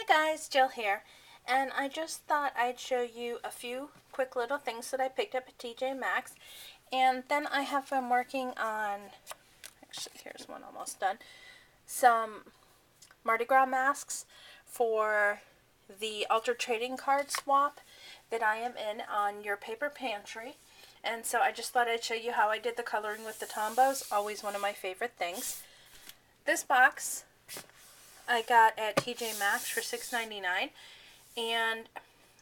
guys, Jill here, and I just thought I'd show you a few quick little things that I picked up at TJ Maxx, and then I have been working on, actually here's one almost done, some Mardi Gras masks for the Alter Trading Card swap that I am in on your paper pantry. And so I just thought I'd show you how I did the coloring with the Tombos, always one of my favorite things. This box I got at TJ Maxx for $6.99, and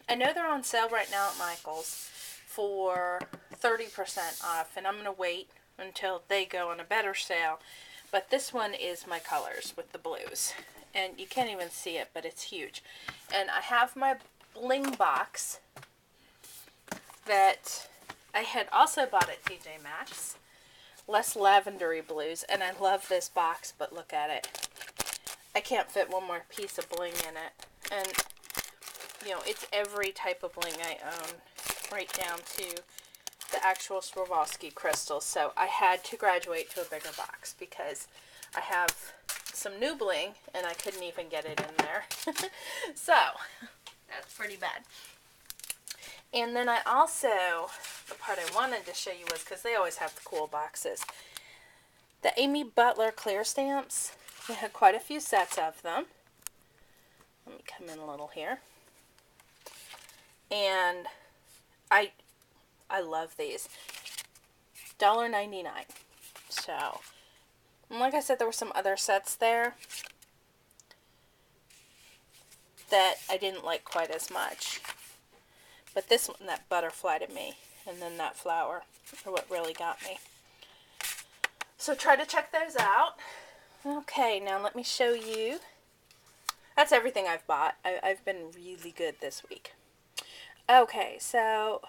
I know they're on sale right now at Michael's for 30% off, and I'm going to wait until they go on a better sale. But this one is my colors with the blues, and you can't even see it, but it's huge. And I have my bling box that I had also bought at TJ Maxx, less lavendery blues, and I love this box, but look at it. I can't fit one more piece of bling in it, and you know, it's every type of bling I own, right down to the actual Swarovski crystals. So I had to graduate to a bigger box because I have some new bling and I couldn't even get it in there. So that's pretty bad. And then I also, the part I wanted to show you was, because they always have the cool boxes, the Amy Butler clear stamps. We had quite a few sets of them. Let me come in a little here. And I love these. $1.99. So, and like I said, there were some other sets there that I didn't like quite as much. But this one, that butterfly to me, and then that flower, are what really got me. So try to check those out. Okay, now let me show you. That's everything I've bought. I've been really good this week. Okay, so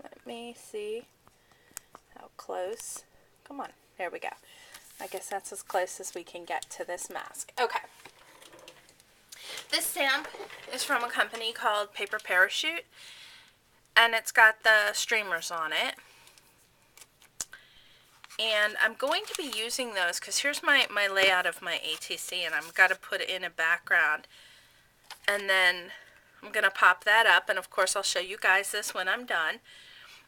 let me see how close. Come on, there we go. I guess that's as close as we can get to this mask. Okay. This stamp is from a company called Paper Parachute, and it's got the streamers on it. And I'm going to be using those because here's my layout of my ATC, and I've got to put it in a background. And then I'm going to pop that up, and of course I'll show you guys this when I'm done.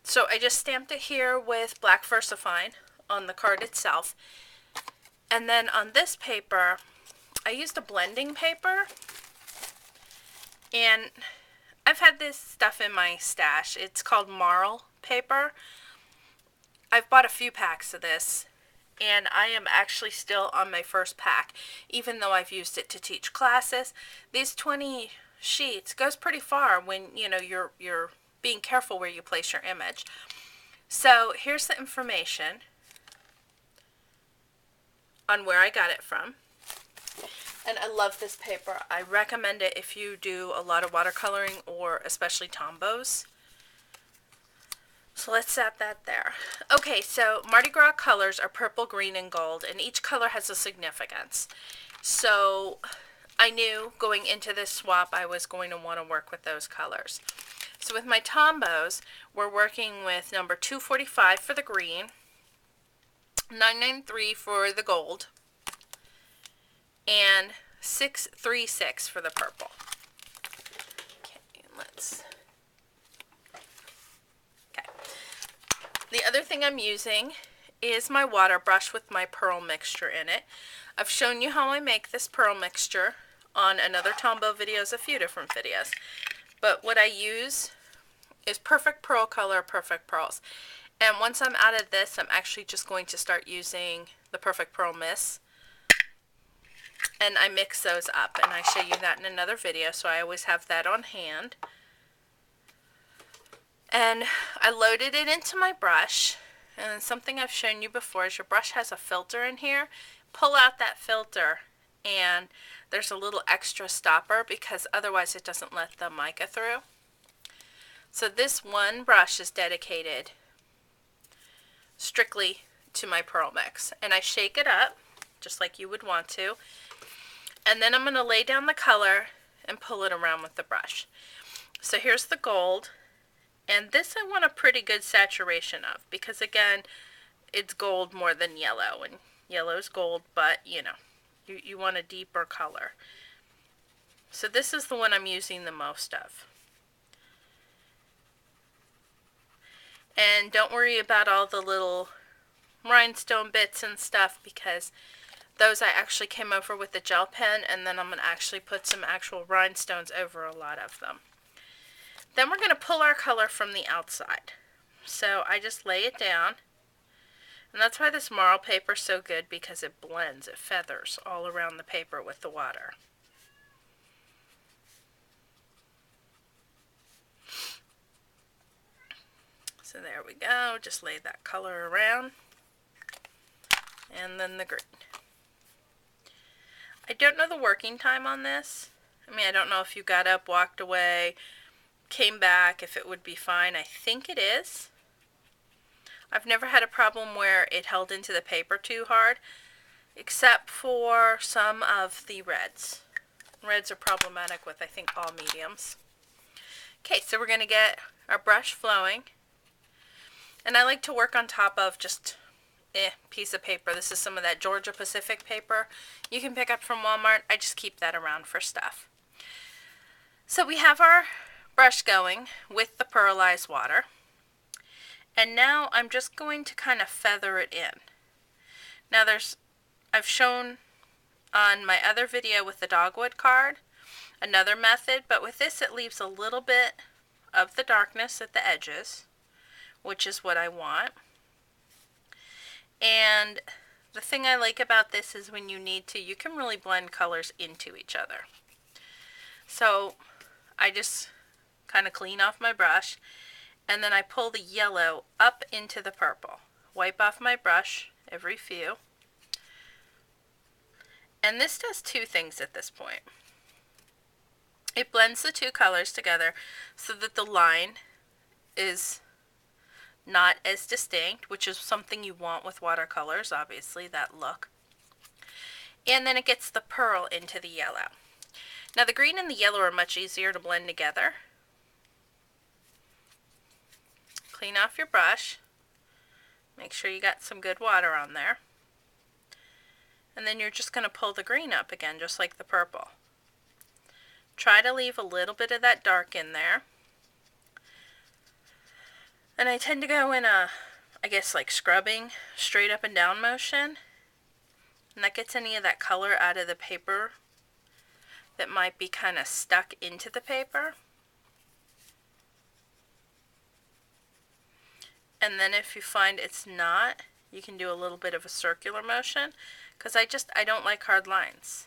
So I just stamped it here with black VersaFine on the card itself. And then on this paper, I used a blending paper. And I've had this stuff in my stash. It's called Marl paper. I've bought a few packs of this, and I am actually still on my first pack, even though I've used it to teach classes. These 20 sheets goes pretty far when, you know, you're being careful where you place your image. So here's the information on where I got it from. And I love this paper. I recommend it if you do a lot of watercoloring or especially Tombos. So let's set that there. Okay, so Mardi Gras colors are purple, green, and gold, and each color has a significance. So I knew going into this swap I was going to want to work with those colors. So with my Tombos, we're working with number 245 for the green, 993 for the gold, and 636 for the purple. Okay, let's... The other thing I'm using is my water brush with my pearl mixture in it. I've shown you how I make this pearl mixture on another Tombo videos, a few different videos. But what I use is Perfect Pearl Color, Perfect Pearls. And once I'm out of this, I'm actually just going to start using the Perfect Pearl Mist. And I mix those up, and I show you that in another video, so I always have that on hand. And I loaded it into my brush, and something I've shown you before is your brush has a filter in here. Pull out that filter, and there's a little extra stopper because otherwise it doesn't let the mica through. So this one brush is dedicated strictly to my pearl mix, and I shake it up just like you would want to, and then I'm going to lay down the color and pull it around with the brush. So here's the gold. And this I want a pretty good saturation of because, again, it's gold more than yellow. And yellow's gold, but, you know, you want a deeper color. So this is the one I'm using the most of. And don't worry about all the little rhinestone bits and stuff, because those I actually came over with the gel pen, and then I'm going to actually put some actual rhinestones over a lot of them. Then we're going to pull our color from the outside. So I just lay it down, and that's why this Marl paper is so good, because it blends, it feathers all around the paper with the water. So there we go, just lay that color around, and then the green. I don't know the working time on this. I mean, I don't know if you got up, walked away, came back, if it would be fine. I think it is. I've never had a problem where it held into the paper too hard, except for some of the reds. Reds are problematic with, I think, all mediums. Okay, so we're going to get our brush flowing. And I like to work on top of just a piece of paper. This is some of that Georgia Pacific paper you can pick up from Walmart. I just keep that around for stuff. So we have our brush going with the pearlized water. And now I'm just going to kind of feather it in. Now I've shown on my other video with the dogwood card another method, but with this it leaves a little bit of the darkness at the edges, which is what I want. And the thing I like about this is when you need to, you can really blend colors into each other. So I just kind of clean off my brush, and then I pull the yellow up into the purple. Wipe off my brush every few. And this does two things at this point. It blends the two colors together so that the line is not as distinct, which is something you want with watercolors, obviously, that look. And then it gets the pearl into the yellow. Now the green and the yellow are much easier to blend together. Clean off your brush. Make sure you got some good water on there. And then you're just going to pull the green up again, just like the purple. Try to leave a little bit of that dark in there. And I tend to go in a, I guess, like scrubbing, straight up and down motion. And that gets any of that color out of the paper that might be kind of stuck into the paper. And then if you find it's not, you can do a little bit of a circular motion, because I don't like hard lines.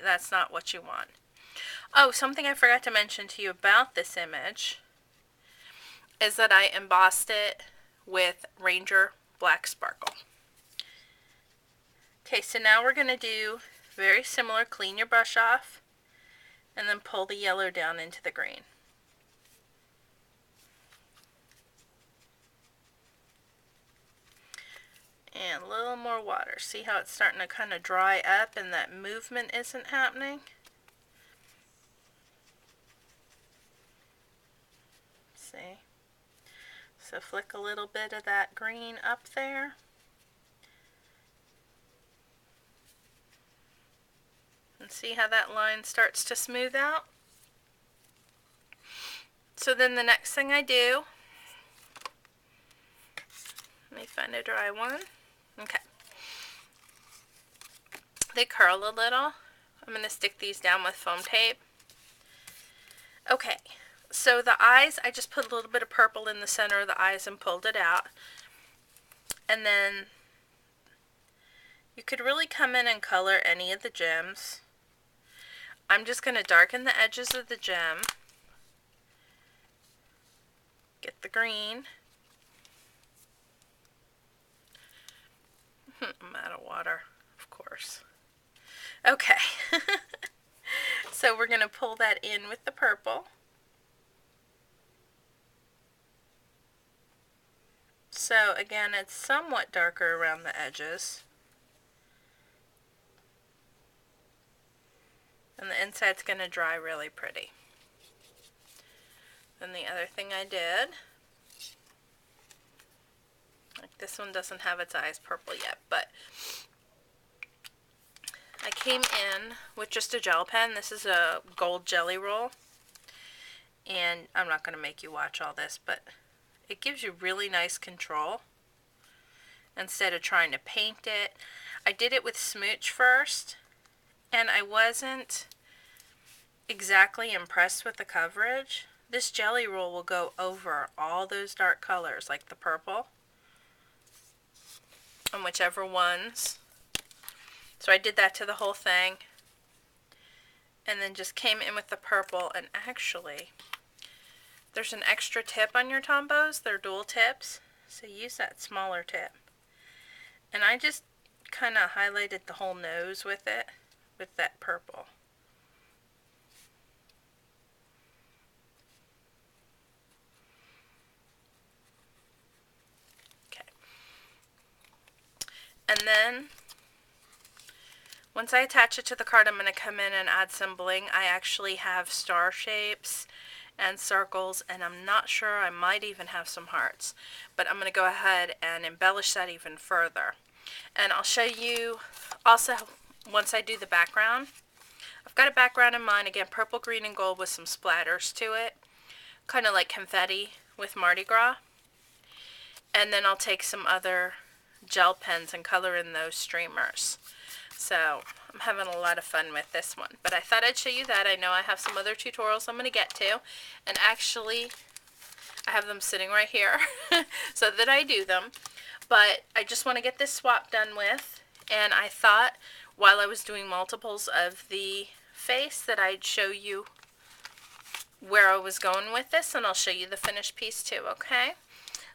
That's not what you want. Oh, something I forgot to mention to you about this image is that I embossed it with Ranger Black Sparkle. Okay, so now we're going to do very similar. Clean your brush off and then pull the yellow down into the green. And a little more water. See how it's starting to kind of dry up and that movement isn't happening? See? So flick a little bit of that green up there. And see how that line starts to smooth out? So then the next thing I do, let me find a dry one. Okay. They curl a little. I'm going to stick these down with foam tape. Okay, so the eyes, I just put a little bit of purple in the center of the eyes and pulled it out. And then you could really come in and color any of the gems. I'm just going to darken the edges of the gem. Get the green. I'm out of water, of course. Okay. So we're going to pull that in with the purple. So again, it's somewhat darker around the edges. And the inside's going to dry really pretty. Then the other thing I did, like this one doesn't have its eyes purple yet, but I came in with just a gel pen. This is a gold jelly roll. And I'm not going to make you watch all this, but it gives you really nice control instead of trying to paint it. I did it with Smooch first, and I wasn't exactly impressed with the coverage. This jelly roll will go over all those dark colors, like the purple, and whichever ones. So I did that to the whole thing, and then just came in with the purple. And actually, there's an extra tip on your Tombos. They're dual tips, so use that smaller tip. And I just kind of highlighted the whole nose with it, with that purple. Okay. And then once I attach it to the card, I'm going to come in and add some bling. I actually have star shapes and circles, and I'm not sure, I might even have some hearts. But I'm going to go ahead and embellish that even further. And I'll show you also once I do the background. I've got a background in mind, again, purple, green, and gold with some splatters to it. Kind of like confetti with Mardi Gras. And then I'll take some other gel pens and color in those streamers. So I'm having a lot of fun with this one. But I thought I'd show you that. I know I have some other tutorials I'm going to get to. And actually, I have them sitting right here so that I do them. But I just want to get this swap done with. And I thought while I was doing multiples of the face that I'd show you where I was going with this. And I'll show you the finished piece too, okay?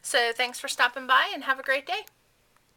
So thanks for stopping by and have a great day.